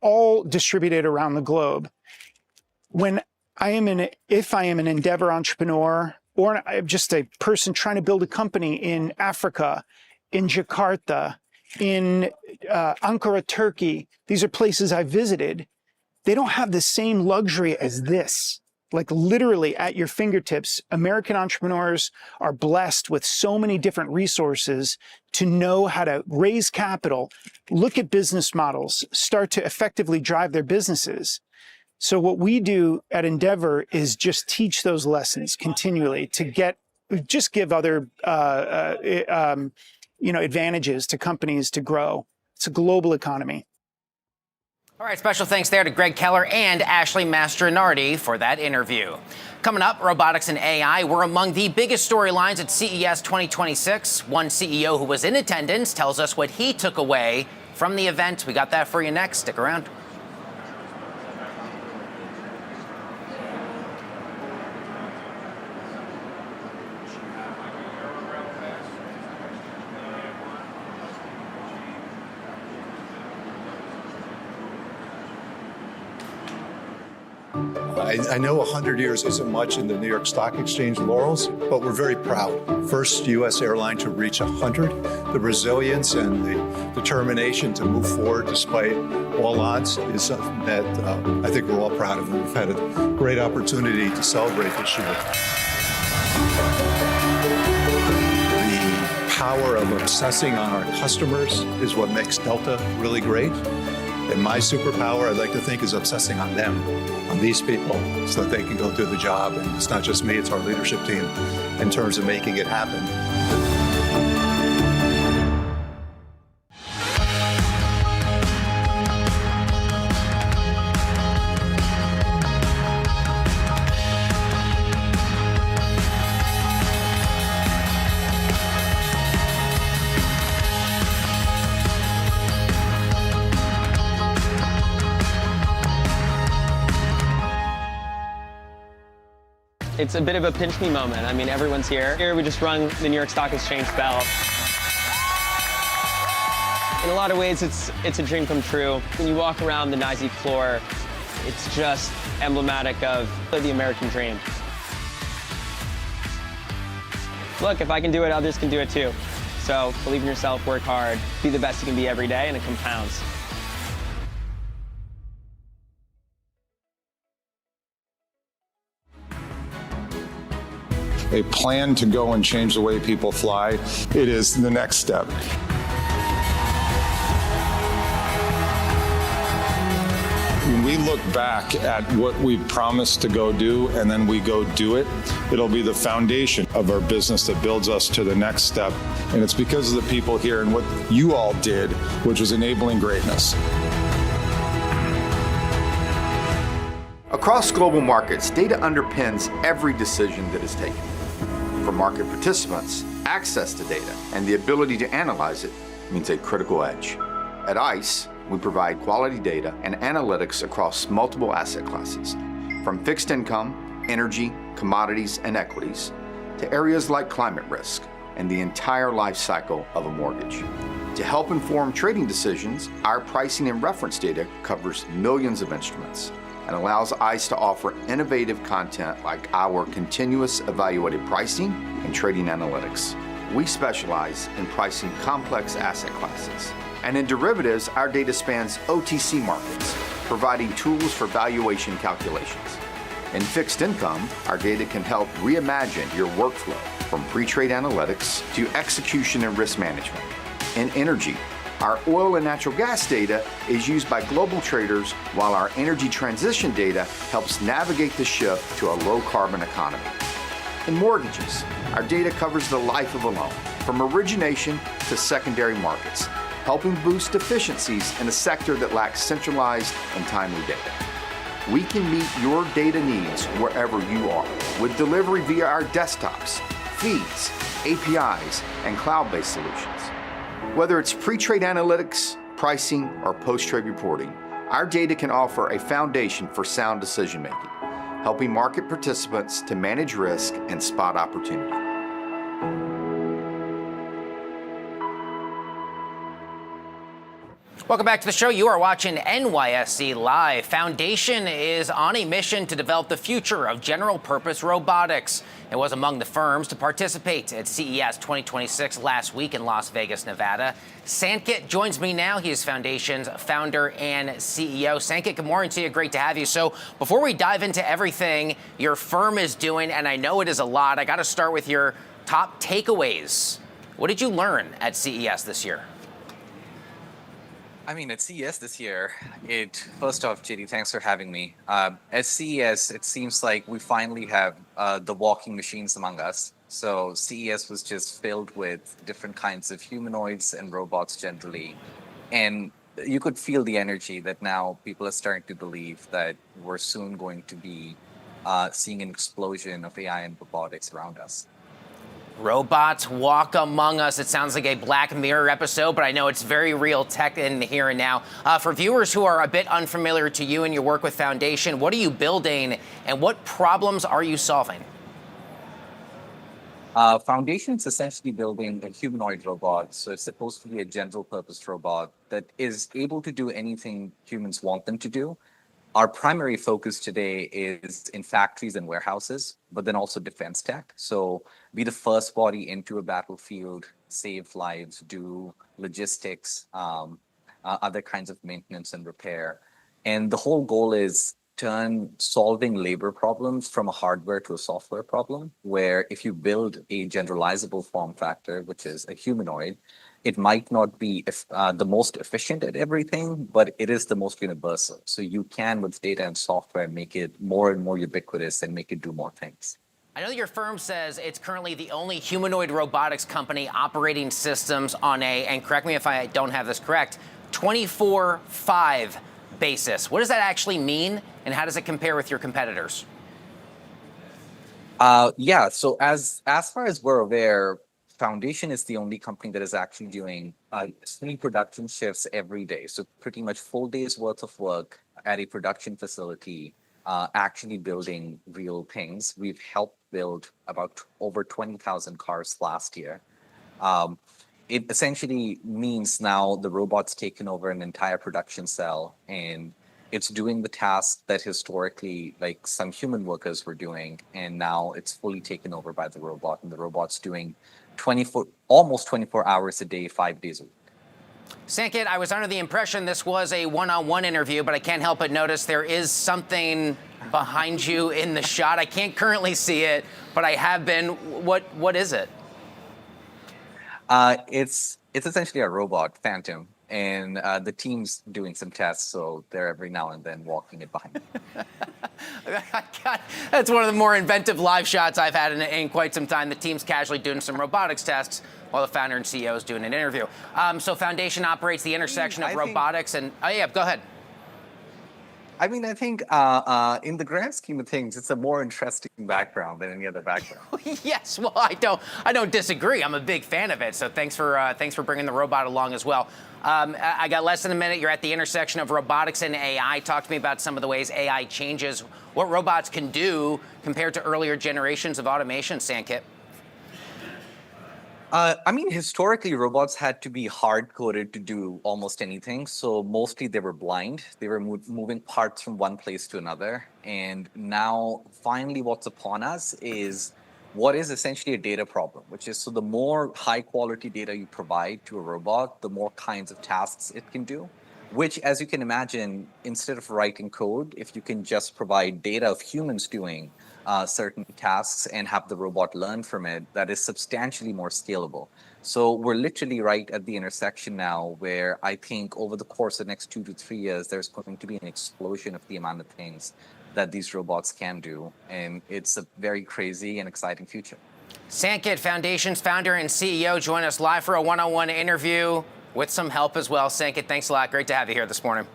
all distributed around the globe. If I am an Endeavor entrepreneur, or just a person trying to build a company in Africa, in Jakarta, in Ankara, Turkey, these are places I visited. They don't have the same luxury as this. Like literally at your fingertips, American entrepreneurs are blessed with so many different resources to know how to raise capital, look at business models, start to effectively drive their businesses. So what we do at Endeavor is just teach those lessons continually to give other advantages to companies to grow. It's a global economy. All right, special thanks there to Greg Keller and Ashley Mastronardi for that interview. Coming up, robotics and AI were among the biggest storylines at CES 2026. One CEO who was in attendance tells us what he took away from the event. We got that for you next. Stick around. I know 100 years isn't much in the New York Stock Exchange laurels, but we're very proud. First U.S. airline to reach 100. The resilience and the determination to move forward despite all odds is something that I think we're all proud of. We've had a great opportunity to celebrate this year. The power of obsessing on our customers is what makes Delta really great. And my superpower, I'd like to think, is obsessing on them, on these people, so that they can go do the job. And it's not just me, it's our leadership team in terms of making it happen. It's a bit of a pinch me moment. I mean, everyone's here. Here we just rung the New York Stock Exchange bell. In a lot of ways, it's a dream come true. When you walk around the NYSE floor, it's just emblematic of the American dream. Look, if I can do it, others can do it too. So believe in yourself, work hard, be the best you can be every day, and it compounds. A plan to go and change the way people fly, it is the next step. When we look back at what we promised to go do and then we go do it, it'll be the foundation of our business that builds us to the next step. And it's because of the people here and what you all did, which was enabling greatness. Across global markets, data underpins every decision that is taken. For market participants, access to data and the ability to analyze it means a critical edge. At ICE, we provide quality data and analytics across multiple asset classes, from fixed income, energy, commodities, and equities, to areas like climate risk and the entire life cycle of a mortgage. To help inform trading decisions, our pricing and reference data covers millions of instruments and allows ICE to offer innovative content like our continuous evaluated pricing and trading analytics. We specialize in pricing complex asset classes. And in derivatives, our data spans OTC markets, providing tools for valuation calculations. In fixed income, our data can help reimagine your workflow from pre-trade analytics to execution and risk management. In energy, our oil and natural gas data is used by global traders, while our energy transition data helps navigate the shift to a low-carbon economy. In mortgages, our data covers the life of a loan, from origination to secondary markets, helping boost efficiencies in a sector that lacks centralized and timely data. We can meet your data needs wherever you are, with delivery via our desktops, feeds, APIs, and cloud-based solutions. Whether it's pre-trade analytics, pricing, or post-trade reporting, our data can offer a foundation for sound decision-making, helping market participants to manage risk and spot opportunity. Welcome back to the show. You are watching NYSE Live. Foundation is on a mission to develop the future of general-purpose robotics. It was among the firms to participate at CES 2026 last week in Las Vegas, Nevada. Sankit joins me now. He is Foundation's founder and CEO. Sankit, good morning to you. Great to have you. So before we dive into everything your firm is doing, and I know it is a lot, I got to start with your top takeaways. What did you learn at CES this year? I mean, at CES this year, first off, JD, thanks for having me. At CES, it seems like we finally have the walking machines among us. So CES was just filled with different kinds of humanoids and robots generally. And you could feel the energy that now people are starting to believe that we're soon going to be seeing an explosion of AI and robotics around us. Robots walk among us. It sounds like a Black Mirror episode, but I know it's very real tech in the here and now. For viewers who are a bit unfamiliar to you and your work with Foundation, what are you building and what problems are you solving? Foundation is essentially building a humanoid robot. So it's supposed to be a general purpose robot that is able to do anything humans want them to do. Our primary focus today is in factories and warehouses, but then also defense tech. So be the first body into a battlefield, save lives, do logistics, other kinds of maintenance and repair. And the whole goal is turn solving labor problems from a hardware to a software problem, where if you build a generalizable form factor, which is a humanoid, it might not be the most efficient at everything, but it is the most universal. So you can, with data and software, make it more and more ubiquitous and make it do more things. I know your firm says it's currently the only humanoid robotics company operating systems on and correct me if I don't have this correct, 24/5 basis. What does that actually mean, and how does it compare with your competitors? So as far as we're aware, Foundation is the only company that is actually doing 3 production shifts every day. So pretty much full days worth of work at a production facility, actually building real things. We've helped build about over 20,000 cars last year. It essentially means now the robot's taken over an entire production cell, and it's doing the tasks that historically like some human workers were doing, and now it's fully taken over by the robot, and the robot's doing almost 24 hours a day, 5 days a week. Sankit, I was under the impression this was a one-on-one interview, but I can't help but notice there is something behind you in the shot. I can't currently see it, but I have been. What is it? It's essentially a robot, Phantom, and the team's doing some tests, so they're every now and then walking it behind me. That's one of the more inventive live shots I've had in quite some time. The team's casually doing some robotics tests while the founder and CEO is doing an interview. So Foundation operates the intersection of robotics and... Oh, yeah, go ahead. I mean, I think in the grand scheme of things, it's a more interesting background than any other background. Yes, well, I don't disagree. I'm a big fan of it. So thanks for bringing the robot along as well. I got less than a minute. You're at the intersection of robotics and AI. Talk to me about some of the ways AI changes what robots can do compared to earlier generations of automation, Sankit. I mean, historically, robots had to be hard-coded to do almost anything. So mostly they were blind. They were moving parts from one place to another. And now, finally, what's upon us is what is essentially a data problem, which is so the more high-quality data you provide to a robot, the more kinds of tasks it can do. Which, as you can imagine, instead of writing code, if you can just provide data of humans doing certain tasks and have the robot learn from it, that is substantially more scalable. So we're literally right at the intersection now where I think over the course of the next 2 to 3 years, there's going to be an explosion of the amount of things that these robots can do. And it's a very crazy and exciting future. Sankit, Foundation's founder and CEO, join us live for a one-on-one interview with some help as well. Sankit, thanks a lot. Great to have you here this morning.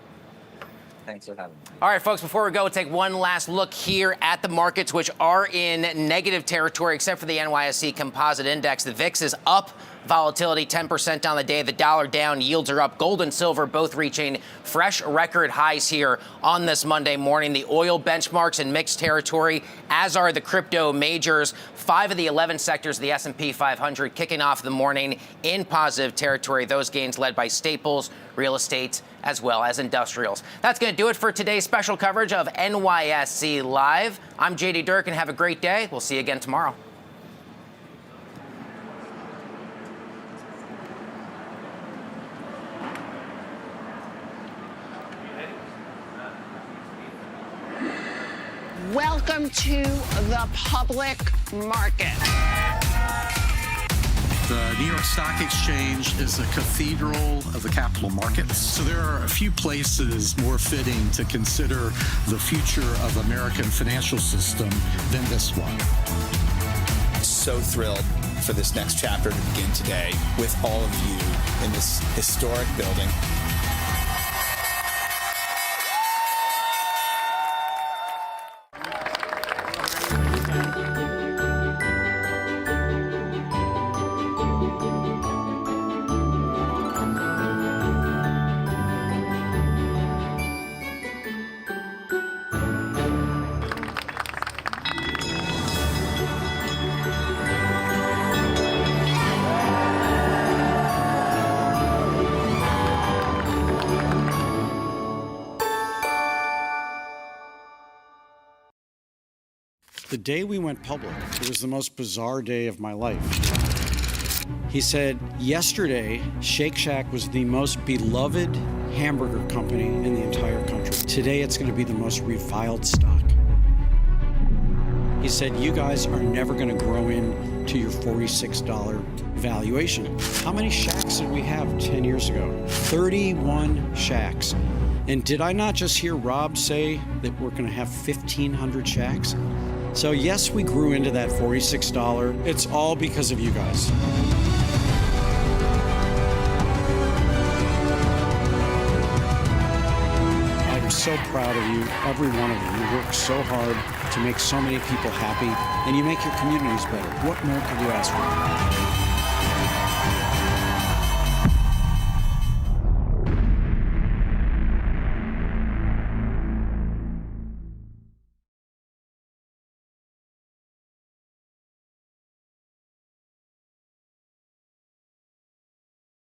Thanks for having me. All right, folks, before we go, we'll take one last look here at the markets, which are in negative territory, except for the NYSE Composite Index. The VIX is up, volatility 10% on the day. The dollar down, yields are up. Gold and silver both reaching fresh record highs here on this Monday morning. The oil benchmarks in mixed territory, as are the crypto majors. 5 of the 11 sectors of the S&P 500 kicking off the morning in positive territory. Those gains led by staples, real estate, as well as industrials. That's going to do it for today's special coverage of NYSE Live. I'm JD Dirk, and have a great day. We'll see you again tomorrow. Welcome to the public market. The New York Stock Exchange is a cathedral of the capital markets. So there are a few places more fitting to consider the future of American financial system than this one. So thrilled for this next chapter to begin today with all of you in this historic building. The day we went public, it was the most bizarre day of my life. He said, yesterday, Shake Shack was the most beloved hamburger company in the entire country. Today, it's going to be the most reviled stock. He said, you guys are never going to grow into your $46 valuation. How many Shacks did we have 10 years ago? 31 Shacks. And did I not just hear Rob say that we're going to have 1,500 Shacks? So yes, we grew into that $46. It's all because of you guys. I'm so proud of you, every one of you. You work so hard to make so many people happy, and you make your communities better. What more could you ask for?